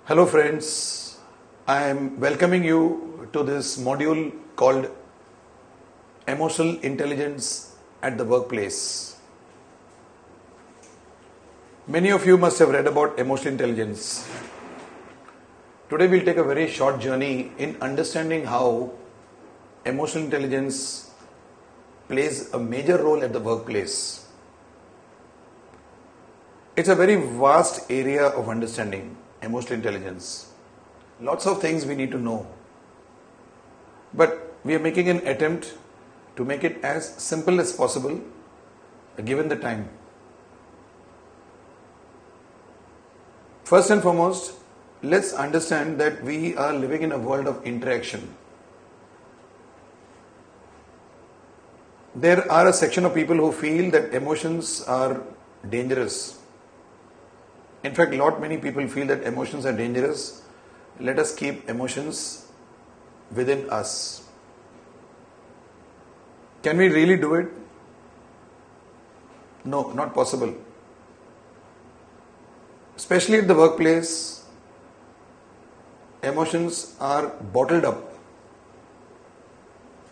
Hello friends, I am welcoming you to this module called Emotional Intelligence at the Workplace. Many of you must have read about emotional intelligence. Today we'll take a very short journey in understanding how emotional intelligence plays a major role at the workplace. It's a very vast area of understanding. Emotional intelligence. Lots of things we need to know. But we are making an attempt to make it as simple as possible given the time. First and foremost, let's understand that we are living in a world of interaction. There are a section of people who feel that emotions are dangerous. In fact, many people feel that emotions are dangerous. Let us keep emotions within us. Can we really do it? No, not possible. Especially at the workplace, emotions are bottled up.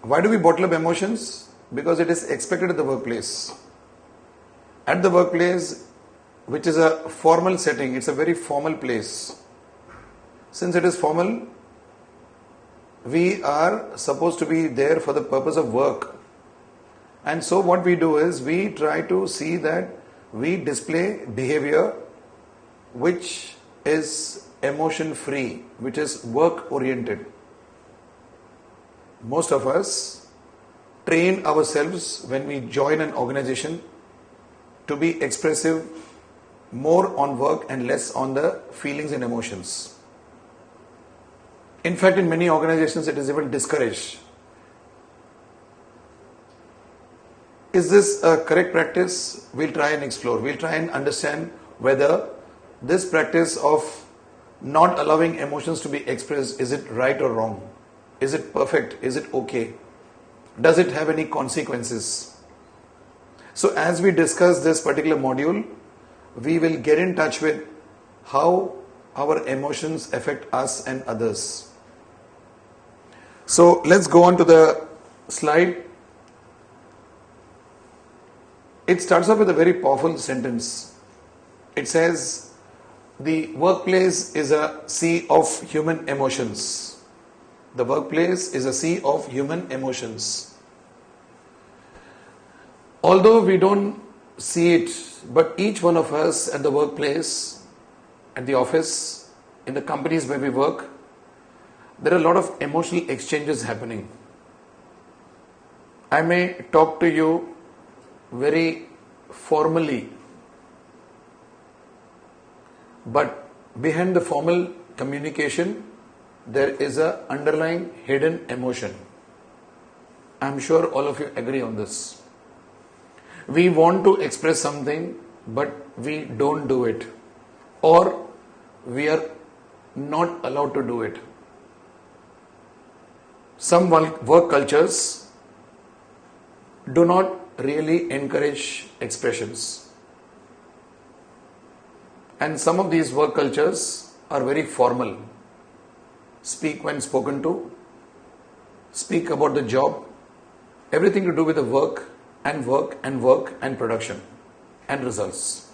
Why do we bottle up emotions? Because it is expected at the workplace. At the workplace, which is a formal setting, it's a very formal place. Since it is formal, we are supposed to be there for the purpose of work. And so what we do is we try to see that we display behavior which is emotion free, which is work oriented. Most of us train ourselves when we join an organization to be expressive, more on work and less on the feelings and emotions. In fact, in many organizations, it is even discouraged. Is this a correct practice? We'll try and explore. We'll try and understand whether this practice of not allowing emotions to be expressed, is it right or wrong? Is it perfect? Is it okay? Does it have any consequences? So as we discuss this particular module, we will get in touch with how our emotions affect us and others. So let's go on to the slide. It starts off with a very powerful sentence. It says, the workplace is a sea of human emotions. The workplace is a sea of human emotions. Although we don't see it, but each one of us at the workplace, at the office, in the companies where we work, there are a lot of emotional exchanges happening. I may talk to you very formally, but behind the formal communication, there is an underlying hidden emotion. I'm sure all of you agree on this. We want to express something, but we don't do it, or we are not allowed to do it. Some work cultures do not really encourage expressions, and some of these work cultures are very formal. Speak when spoken to, speak about the job, everything to do with the work and work and work and production and results.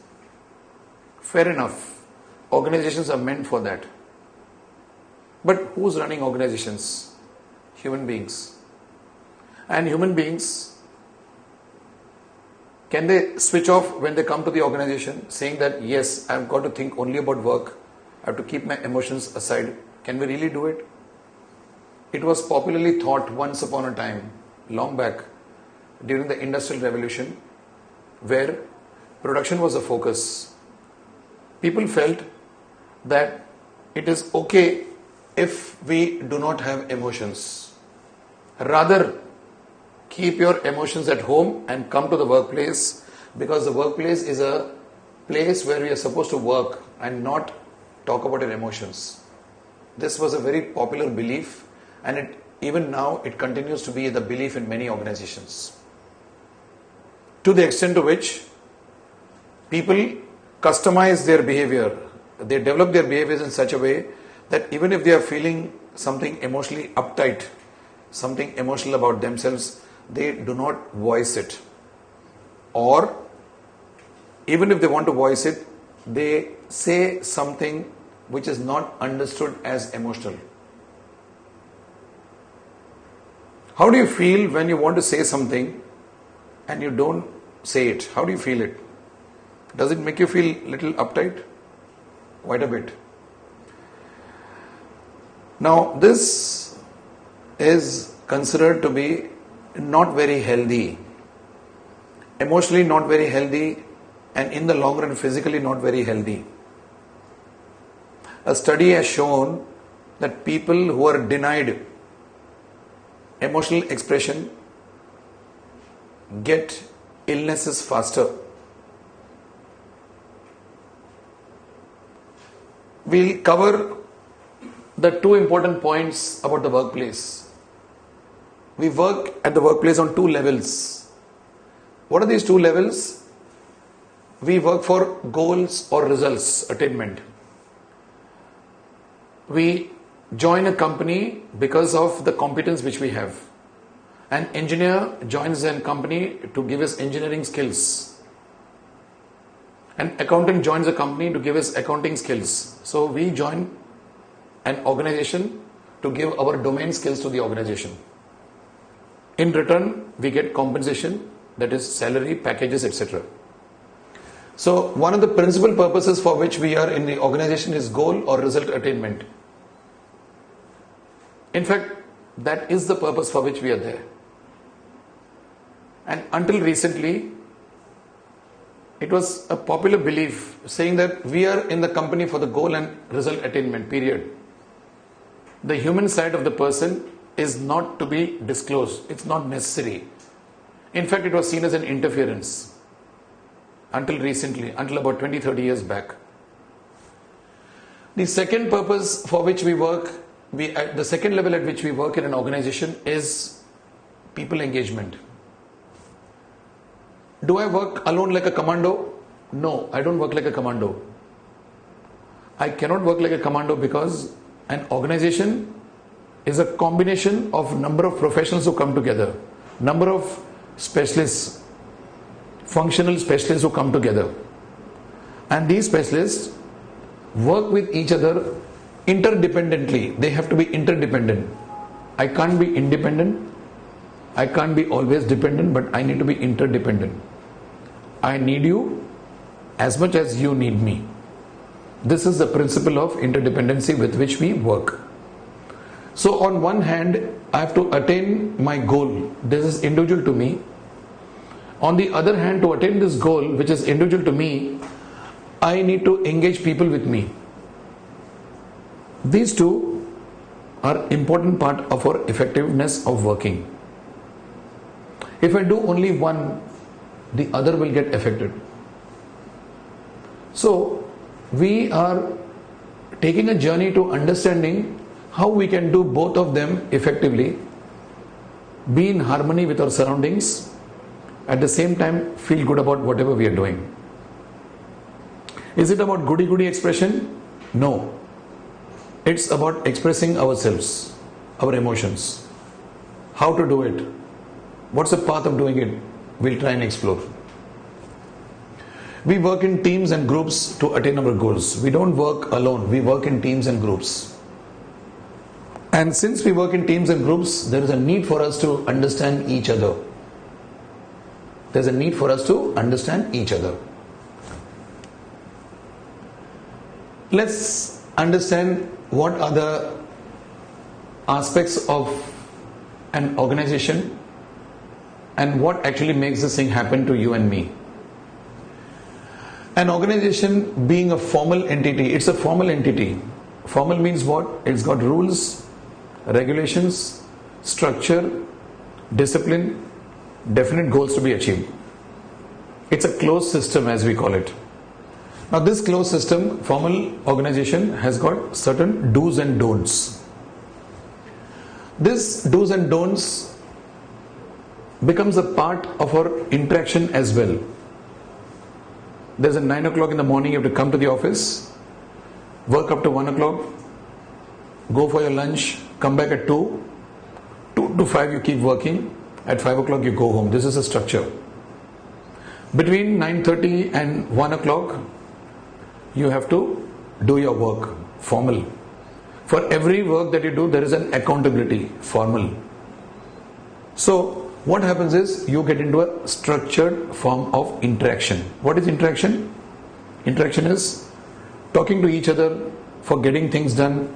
Fair enough. Organizations are meant for that. But who's running organizations? Human beings. And human beings, can they switch off when they come to the organization saying that, yes, I've got to think only about work, I have to keep my emotions aside? Can we really do it? It was popularly thought once upon a time, long back, during the Industrial Revolution, where production was a focus. People felt that it is okay if we do not have emotions. Rather, keep your emotions at home and come to the workplace, because the workplace is a place where we are supposed to work and not talk about your emotions. This was a very popular belief, and even now it continues to be the belief in many organizations. To the extent to which people customize their behavior they develop their behaviors in such a way that even if they are feeling something emotionally uptight, something emotional about themselves, they do not voice it. Or even if they want to voice it, they say something which is not understood as emotional. How do you feel when you want to say something and you don't say it? How do you feel it? Does it make you feel a little uptight? Quite a bit. Now, this is considered to be not very healthy, emotionally not very healthy, and in the long run physically not very healthy. A study has shown that people who are denied emotional expression get illnesses faster. We'll cover the two important points about the workplace. We work at the workplace on two levels. What are these two levels? We work for goals or results attainment. We join a company because of the competence which we have. An engineer joins a company to give us engineering skills. An accountant joins a company to give us accounting skills. So we join an organization to give our domain skills to the organization. In return, we get compensation, that is salary, packages, etc. So one of the principal purposes for which we are in the organization is goal or result attainment. In fact, that is the purpose for which we are there. And until recently, it was a popular belief saying that we are in the company for the goal and result attainment, period. The human side of the person is not to be disclosed. It's not necessary. In fact, it was seen as an interference until recently, until about 20-30 years back. The second purpose for which we work, the second level at which we work in an organization is people engagement. Do I work alone like a commando? No, I don't work like a commando. I cannot work like a commando because an organization is a combination of number of professionals who come together, number of specialists, functional specialists who come together. And these specialists work with each other interdependently. They have to be interdependent. I can't be independent. I can't be always dependent, but I need to be interdependent. I need you as much as you need me. This is the principle of interdependency with which we work. So on one hand, I have to attain my goal. This is individual to me. On the other hand, to attain this goal, which is individual to me, I need to engage people with me. These two are important part of our effectiveness of working. If I do only one, the other will get affected. So we are taking a journey to understanding how we can do both of them effectively, be in harmony with our surroundings, at the same time feel good about whatever we are doing. Is it about goody-goody expression? No. It's about expressing ourselves, our emotions. How to do it? What's the path of doing it? We'll try and explore. We work in teams and groups to attain our goals. We don't work alone. We work in teams and groups. And since we work in teams and groups, there is a need for us to understand each other. There's a need for us to understand each other. Let's understand what are the aspects of an organization and what actually makes this thing happen to you and me. An organization being a formal entity, it's a formal entity. Formal means what? It's got rules, regulations, structure, discipline, definite goals to be achieved. It's a closed system, as we call it. Now this closed system, formal organization, has got certain do's and don'ts. This do's and don'ts becomes a part of our interaction as well. There's a 9 o'clock in the morning, you have to come to the office. work up to 1 o'clock, go for your lunch, come back at 2, 2 to 5 you keep working, at 5 o'clock you go home. This is a structure. Between 9:30 and 1 o'clock, you have to do your work, formal. For every work that you do, there is an accountability, formal. So, what happens is, you get into a structured form of interaction. What is interaction? Interaction is talking to each other for getting things done,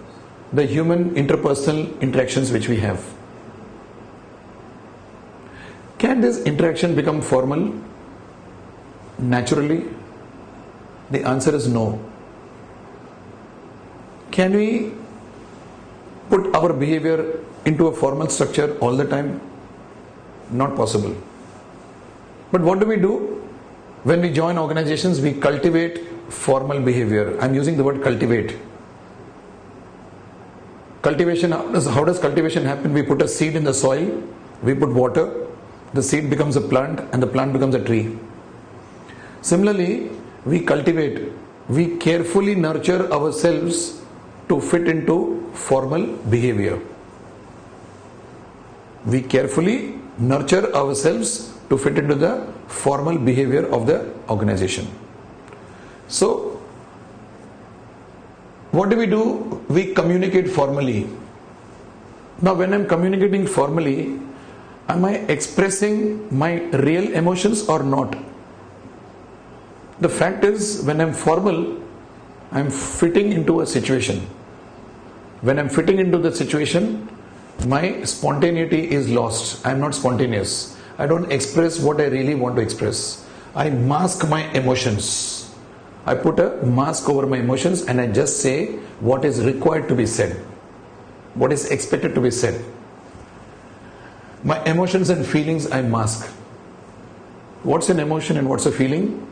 the human interpersonal interactions which we have. Can this interaction become formal naturally? The answer is no. Can we put our behavior into a formal structure all the time? Not possible. But what do? When we join organizations, we cultivate formal behavior. I'm using the word cultivate. Cultivation, how does cultivation happen? We put a seed in the soil, we put water, the seed becomes a plant, and the plant becomes a tree. Similarly, we cultivate, we carefully nurture ourselves to fit into formal behavior. We carefully nurture ourselves to fit into the formal behavior of the organization. So, what do? We communicate formally. Now, when I'm communicating formally, am I expressing my real emotions or not? The fact is, when I'm formal, I'm fitting into a situation. When I'm fitting into the situation, my spontaneity is lost. I'm not spontaneous. I don't express what I really want to express. I mask my emotions. I put a mask over my emotions and I just say what is required to be said, what is expected to be said. My emotions and feelings I mask. What's an emotion and what's a feeling?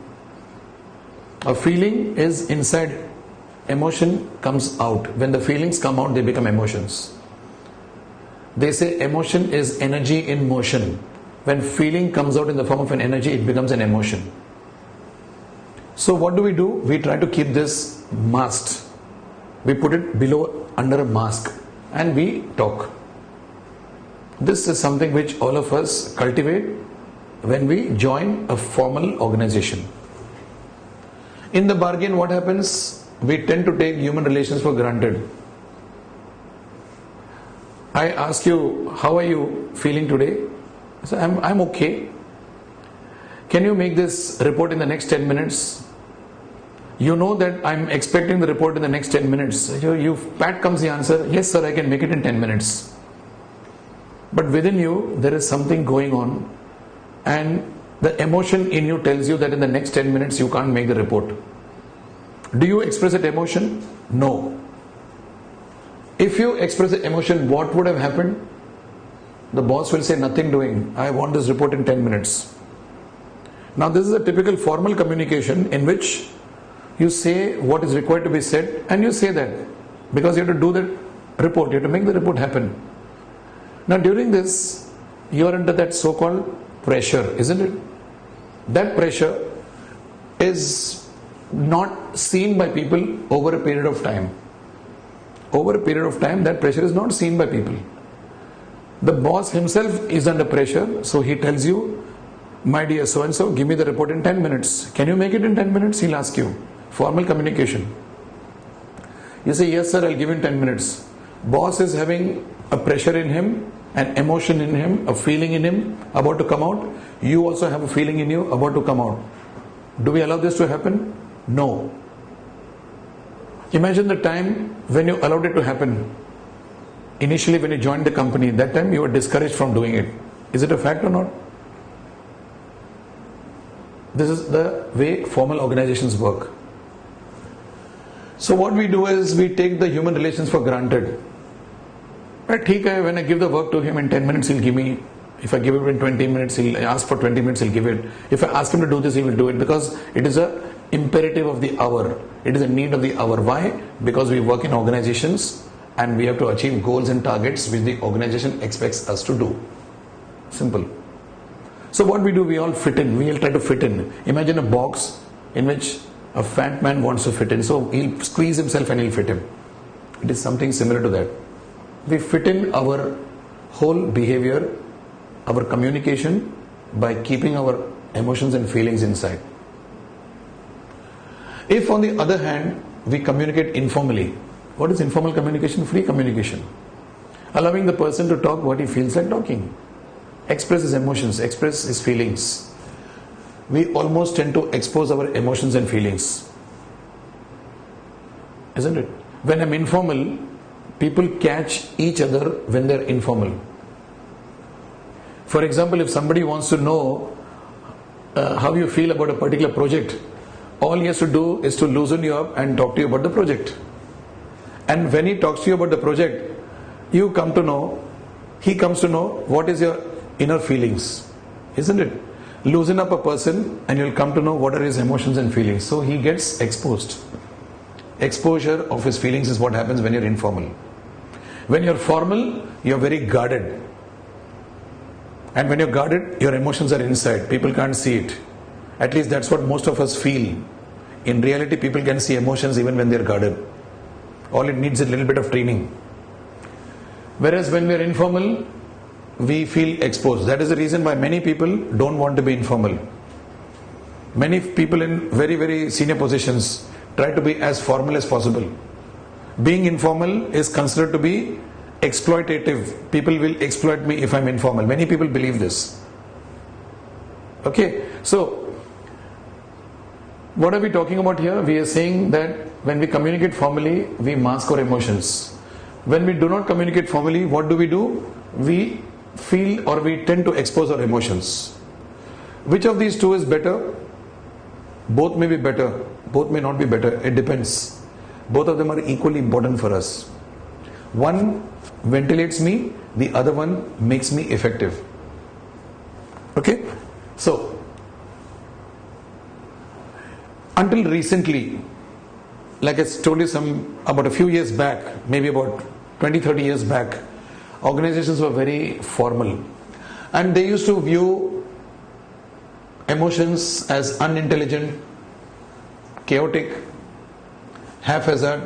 A feeling is inside, emotion comes out. When the feelings come out, they become emotions. They say emotion is energy in motion. When feeling comes out in the form of an energy, it becomes an emotion. So what do? We try to keep this masked. We put it below, under a mask, and we talk. This is something which all of us cultivate when we join a formal organization. In the bargain, what happens? We tend to take human relations for granted. I ask you, how are you feeling today? So I'm okay. Can you make this report in the next 10 minutes? You know that I'm expecting the report in the next 10 minutes. Pat comes the answer, yes sir, I can make it in 10 minutes. But within you, there is something going on, and the emotion in you tells you that in the next 10 minutes you can't make the report. Do you express that emotion? No. If you express the emotion, what would have happened? The boss will say, nothing doing. I want this report in 10 minutes. Now this is a typical formal communication in which you say what is required to be said, and you say that because you have to do that report, you have to make the report happen. Now during this, you are under that so-called pressure, isn't it? That pressure is not seen by people over a period of time. Over a period of time, that pressure is not seen by people. The boss himself is under pressure, so he tells you, my dear so-and-so, give me the report in 10 minutes. Can you make it in 10 minutes? He'll ask you. Formal communication. You say, yes sir, I'll give in 10 minutes. Boss is having a pressure in him, an emotion in him, a feeling in him about to come out. You also have a feeling in you about to come out. Do we allow this to happen? No. Imagine the time when you allowed it to happen. Initially when you joined the company, that time you were discouraged from doing it. Is it a fact or not? This is the way formal organizations work. So what we do is we take the human relations for granted. Right, when I give the work to him in 10 minutes, he'll give me. If I give it in 20 minutes, he'll ask for 20 minutes, he'll give it. If I ask him to do this, he will do it, because it is a imperative of the hour. It is a need of the hour. Why? Because we work in organizations and we have to achieve goals and targets which the organization expects us to do. Simple. So what we do, we all fit in. We all try to fit in. Imagine a box in which A fat man wants to fit in, so he'll squeeze himself and he'll fit in. It is something similar to that. We fit in our whole behavior, our communication, by keeping our emotions and feelings inside. If on the other hand, we communicate informally, what is informal communication? Free communication. Allowing the person to talk what he feels like talking. Express his emotions, express his feelings. We almost tend to expose our emotions and feelings. Isn't it? When I'm informal, people catch each other when they're informal. For example, if somebody wants to know how you feel about a particular project, all he has to do is to loosen you up and talk to you about the project. And when he talks to you about the project, he comes to know what is your inner feelings. Isn't it? Loosen up a person and you'll come to know what are his emotions and feelings. So he gets exposed. Exposure of his feelings is what happens when you're informal. When you're formal, you're very guarded. And when you're guarded, your emotions are inside. People can't see it. At least that's what most of us feel. In reality, people can see emotions even when they're guarded. All it needs is a little bit of training. Whereas when we're informal, we feel exposed. That is the reason why many people don't want to be informal. Many people in very, very senior positions try to be as formal as possible. Being informal is considered to be exploitative. People will exploit me if I'm informal. Many people believe this. Okay, so what are we talking about here? We are saying that when we communicate formally, we mask our emotions. When we do not communicate formally, what do? We feel or we tend to expose our emotions. Which of these two is better? Both may be better, both may not be better. It depends. Both of them are equally important for us. One ventilates me, the other one makes me effective. Okay? So, until recently, like I told you about a few years back, maybe about 20-30 years back, organizations were very formal. And they used to view emotions as unintelligent, chaotic, haphazard,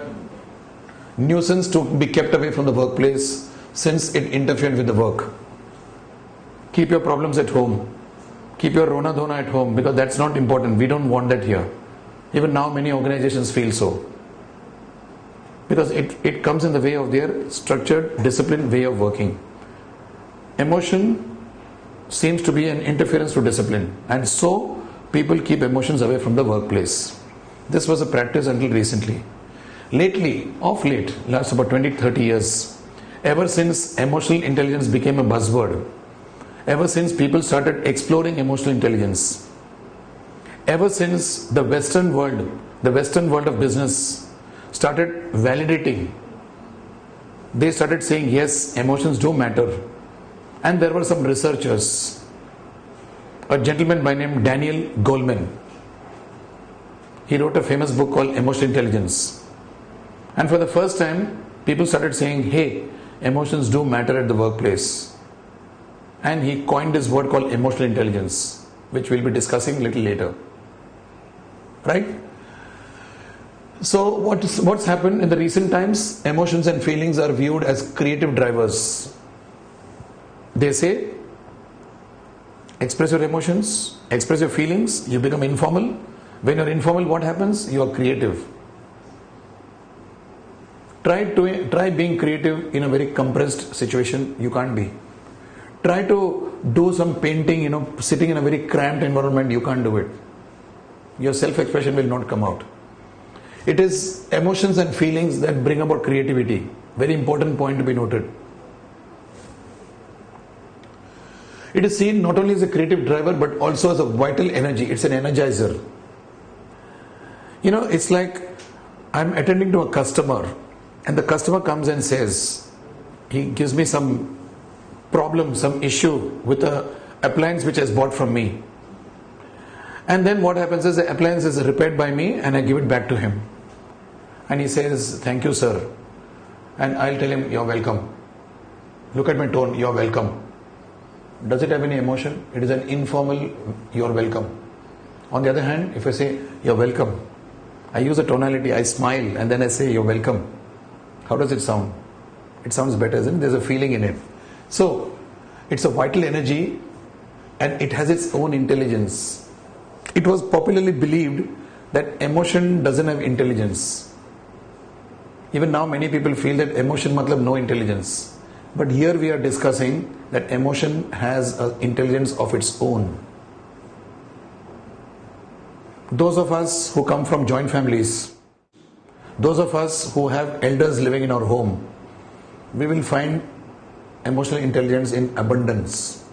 nuisance to be kept away from the workplace since it interfered with the work. Keep your problems at home. Keep your Rona Dhona at home, because that's not important. We don't want that here. Even now many organizations feel so. Because it comes in the way of their structured, disciplined way of working. Emotion seems to be an interference to discipline, and so people keep emotions away from the workplace. This was a practice until recently. Of late, last about 20-30 years, ever since emotional intelligence became a buzzword, ever since people started exploring emotional intelligence, ever since the Western world of business started validating, they started saying yes, emotions do matter. And there were some researchers, a gentleman by name Daniel Goleman. He wrote a famous book called Emotional Intelligence. And for the first time, people started saying, hey, emotions do matter at the workplace. And he coined this word called emotional intelligence, which we'll be discussing a little later. Right? So what's happened in the recent times? Emotions and feelings are viewed as creative drivers. They say, express your emotions, express your feelings, you become informal. When you're informal, what happens? You are creative. Try being creative in a very compressed situation. You can't be. Try to do some painting, sitting in a very cramped environment. You can't do it. Your self-expression will not come out. It is emotions and feelings that bring about creativity. Very important point to be noted. It is seen not only as a creative driver but also as a vital energy. It's an energizer. It's like I'm attending to a customer and the customer comes and says, he gives me some problem, some issue with a appliance which has bought from me. And then what happens is the appliance is repaired by me and I give it back to him. And he says, thank you, sir. And I'll tell him, you're welcome. Look at my tone, you're welcome. Does it have any emotion? It is an informal, you're welcome. On the other hand, if I say, you're welcome, I use a tonality, I smile, and then I say, you're welcome. How does it sound? It sounds better, isn't it? There's a feeling in it. So, it's a vital energy and it has its own intelligence. It was popularly believed that emotion doesn't have intelligence. Even now, many people feel that emotion matlab no intelligence. But here we are discussing that emotion has an intelligence of its own. Those of us who come from joint families, those of us who have elders living in our home, we will find emotional intelligence in abundance.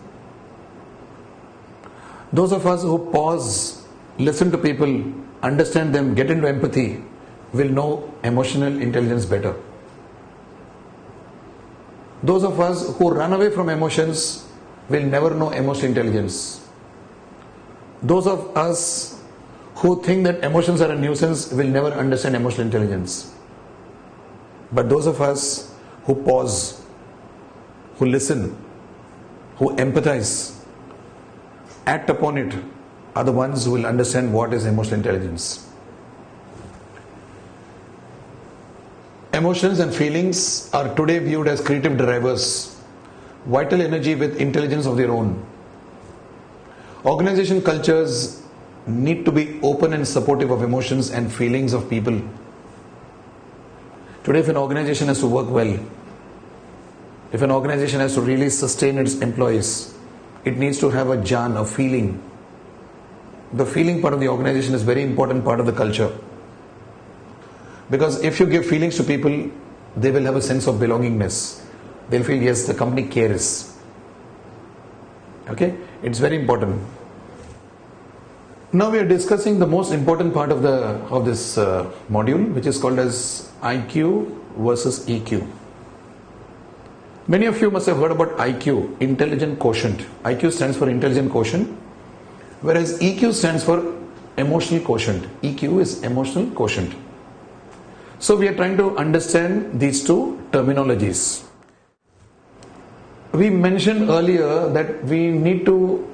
Those of us who pause, listen to people, understand them, get into empathy, will know emotional intelligence better. Those of us who run away from emotions will never know emotional intelligence. Those of us who think that emotions are a nuisance will never understand emotional intelligence. But those of us who pause, who listen, who empathize, act upon it, are the ones who will understand what is emotional intelligence. Emotions and feelings are today viewed as creative drivers, vital energy with intelligence of their own. Organization cultures need to be open and supportive of emotions and feelings of people. Today, if an organization has to work well, if an organization has to really sustain its employees, it needs to have a jaan, a feeling. The feeling part of the organization is a very important part of the culture. Because if you give feelings to people, they will have a sense of belongingness. They'll feel, yes, the company cares. Okay? It's very important. Now we are discussing the most important part of this module, which is called as IQ versus EQ. Many of you must have heard about IQ, intelligent quotient. IQ stands for intelligent quotient, whereas EQ stands for emotional quotient. EQ is emotional quotient. So we are trying to understand these two terminologies. We mentioned earlier that we need to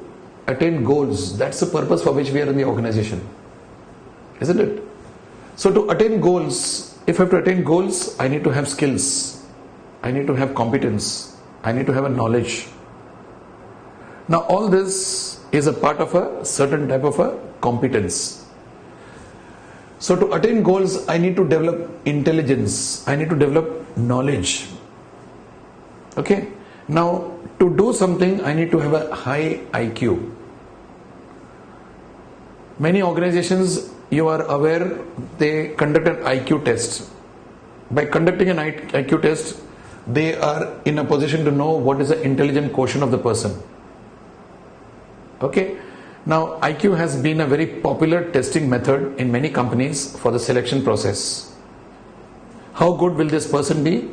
attain goals. That's the purpose for which we are in the organization, isn't it? So to attain goals, if I have to attain goals, I need to have skills. I need to have competence. I need to have a knowledge. Now all this is a part of a certain type of a competence. So to attain goals, I need to develop intelligence. I need to develop knowledge. Okay. Now to do something, I need to have a high IQ. Many organizations, you are aware, they conduct an IQ test. By conducting an IQ test, they are in a position to know what is the intelligent quotient of the person. Okay. Now, IQ has been a very popular testing method in many companies for the selection process. How good will this person be?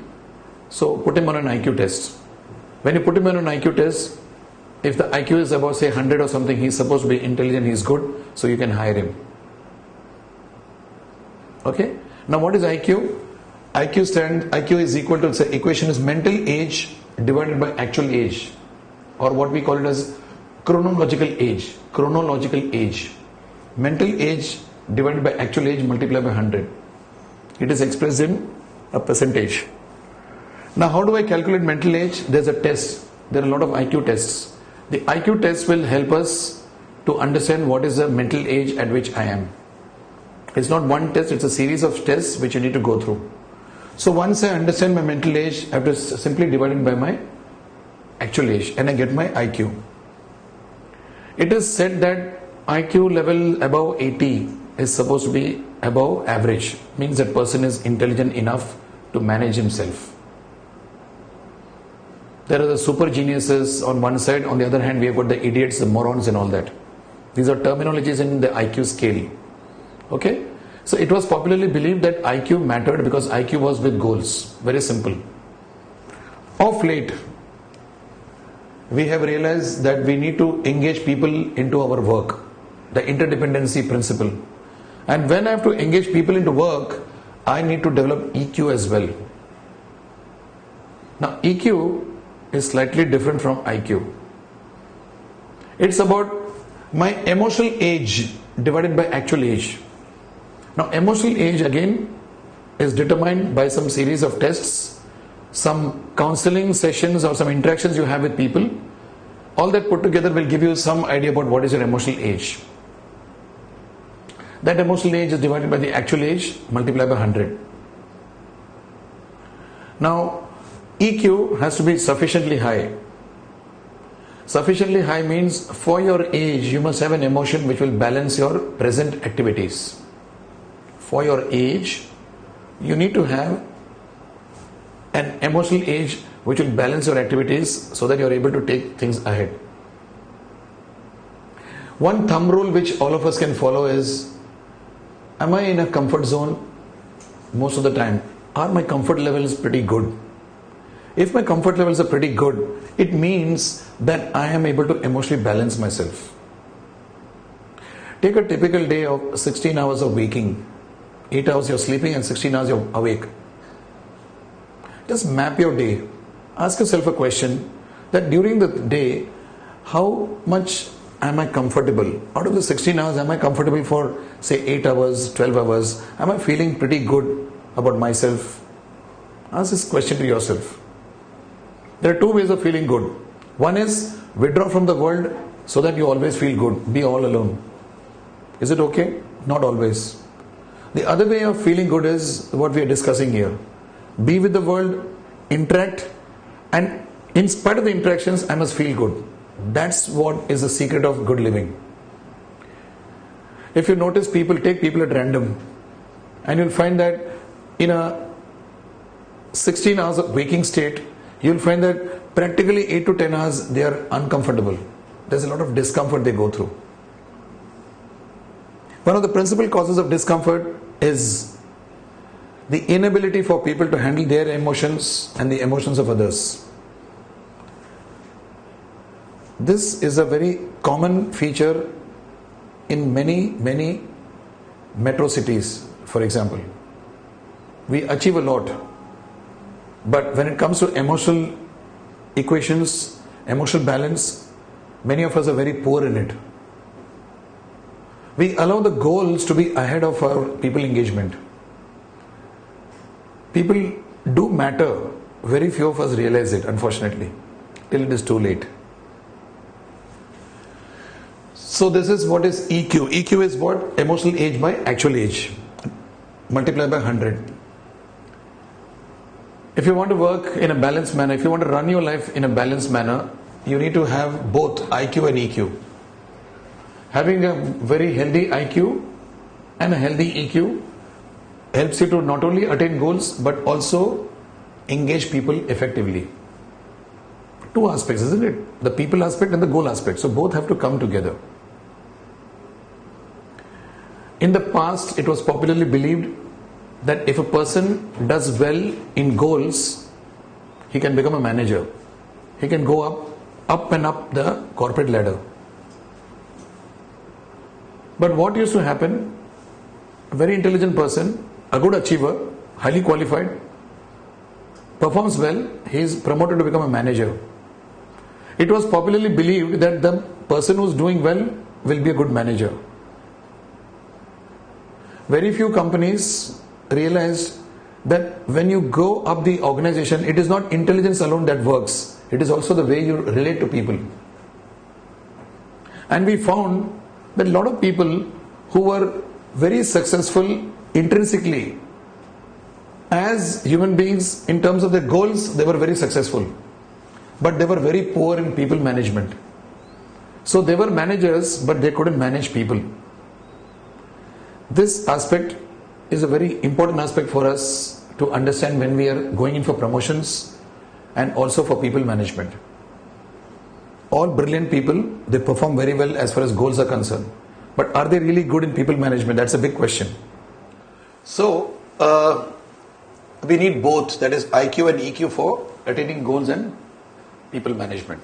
So, put him on an IQ test. When you put him on an IQ test, if the IQ is about say 100 or something, he's supposed to be intelligent, he's good, so you can hire him. Okay? Now, what is IQ? IQ is equal to, say, equation is mental age divided by actual age, or what we call it as chronological age. Chronological age. Mental age divided by actual age multiplied by 100. It is expressed in a percentage. Now, how do I calculate mental age? There's a test. There are a lot of IQ tests. The IQ test will help us to understand what is the mental age at which I am. It's not one test, it's a series of tests which you need to go through. So once I understand my mental age, I have to simply divide it by my actual age and I get my IQ. It is said that IQ level above 80 is supposed to be above average. Means that person is intelligent enough to manage himself. There are the super geniuses on one side, on the other hand we have got the idiots, the morons and all that. These are terminologies in the IQ scale. Okay? So it was popularly believed that IQ mattered because IQ was with goals. Very simple. Of late, we have realized that we need to engage people into our work. The interdependency principle. And when I have to engage people into work, I need to develop EQ as well. Now EQ is slightly different from IQ. It's about my emotional age divided by actual age. Now, emotional age again is determined by some series of tests, some counseling sessions or some interactions you have with people. All that put together will give you some idea about what is your emotional age. That emotional age is divided by the actual age multiplied by 100. Now, EQ has to be sufficiently high. Sufficiently high means for your age you must have an emotion which will balance your present activities. For your age you need to have an emotional age which will balance your activities so that you are able to take things ahead. One thumb rule which all of us can follow is, am I in a comfort zone most of the time? Are my comfort levels pretty good? If my comfort levels are pretty good, it means that I am able to emotionally balance myself. Take a typical day of 16 hours of waking. 8 hours you're sleeping and 16 hours you're awake. Just map your day. Ask yourself a question that during the day, how much am I comfortable? Out of the 16 hours, am I comfortable for say 8 hours, 12 hours? Am I feeling pretty good about myself? Ask this question to yourself. There are two ways of feeling good. One is withdraw from the world so that you always feel good. Be all alone. Is it okay? Not always. The other way of feeling good is what we are discussing here. Be with the world, interact, and in spite of the interactions, I must feel good. That's what is the secret of good living. If you notice people, take people at random, and you'll find that in a 16 hours of waking state, you'll find that practically 8 to 10 hours they are uncomfortable. There's a lot of discomfort they go through. One of the principal causes of discomfort is the inability for people to handle their emotions and the emotions of others. This is a very common feature in many metro cities, for example. We achieve a lot, but when it comes to emotional equations, emotional balance, many of us are very poor in it. We allow the goals to be ahead of our people engagement. People do matter. Very few of us realize it, unfortunately, till it is too late. So this is what is EQ. EQ is what? Emotional age by actual age. Multiplied by 100. If you want to work in a balanced manner, if you want to run your life in a balanced manner, you need to have both IQ and EQ. Having a very healthy IQ and a healthy EQ helps you to not only attain goals but also engage people effectively. Two aspects, isn't it? The people aspect and the goal aspect. So both have to come together. In the past, it was popularly believed that if a person does well in goals, he can become a manager. He can go up and up the corporate ladder. But what used to happen? A very intelligent person, a good achiever, highly qualified, performs well, he is promoted to become a manager. It was popularly believed that the person who is doing well will be a good manager. Very few companies realized that when you go up the organization, it is not intelligence alone that works. It is also the way you relate to people. And we found that a lot of people who were very successful intrinsically as human beings in terms of their goals, they were very successful. But they were very poor in people management. So they were managers, but they couldn't manage people. This aspect is a very important aspect for us to understand when we are going in for promotions and also for people management. All brilliant people, they perform very well as far as goals are concerned. But are they really good in people management? That's a big question. So, we need both, that is IQ and EQ for attaining goals and people management.